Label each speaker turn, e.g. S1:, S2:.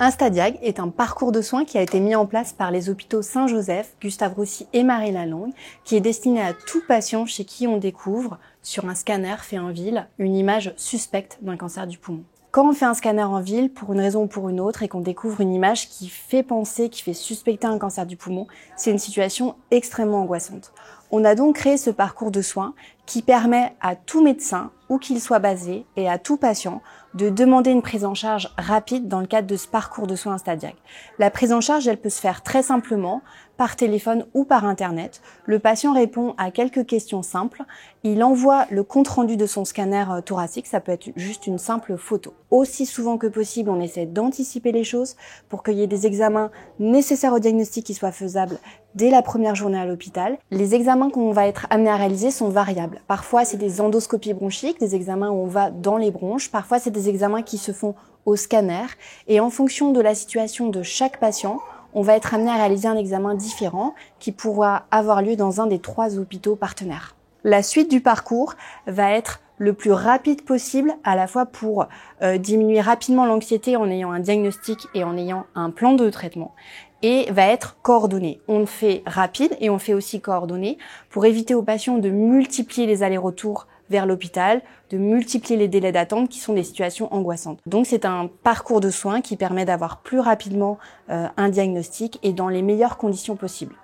S1: Instadiag est un parcours de soins qui a été mis en place par les hôpitaux Saint-Joseph, Gustave-Roussy et Marie-Lalande, qui est destiné à tout patient chez qui on découvre, sur un scanner fait en ville, une image suspecte d'un cancer du poumon. Quand on fait un scanner en ville, pour une raison ou pour une autre, et qu'on découvre une image qui fait penser, qui fait suspecter un cancer du poumon, c'est une situation extrêmement angoissante. On a donc créé ce parcours de soins qui permet à tout médecin, où qu'il soit basé, et à tout patient, de demander une prise en charge rapide dans le cadre de ce parcours de soins Instadiag. La prise en charge, elle peut se faire très simplement, par téléphone ou par Internet. Le patient répond à quelques questions simples. Il envoie le compte-rendu de son scanner thoracique, ça peut être juste une simple photo. Aussi souvent que possible, on essaie d'anticiper les choses pour qu'il y ait des examens nécessaires au diagnostic qui soient faisables dès la première journée à l'hôpital. Les examens qu'on va être amené à réaliser sont variables. Parfois, c'est des endoscopies bronchiques, des examens où on va dans les bronches. Parfois, c'est des examens qui se font au scanner. Et en fonction de la situation de chaque patient, on va être amené à réaliser un examen différent qui pourra avoir lieu dans un des 3 hôpitaux partenaires. La suite du parcours va être le plus rapide possible, à la fois pour diminuer rapidement l'anxiété en ayant un diagnostic et en ayant un plan de traitement, et va être coordonné. On le fait rapide et on fait aussi coordonné pour éviter aux patients de multiplier les allers-retours vers l'hôpital, de multiplier les délais d'attente qui sont des situations angoissantes. Donc c'est un parcours de soins qui permet d'avoir plus rapidement un diagnostic et dans les meilleures conditions possibles.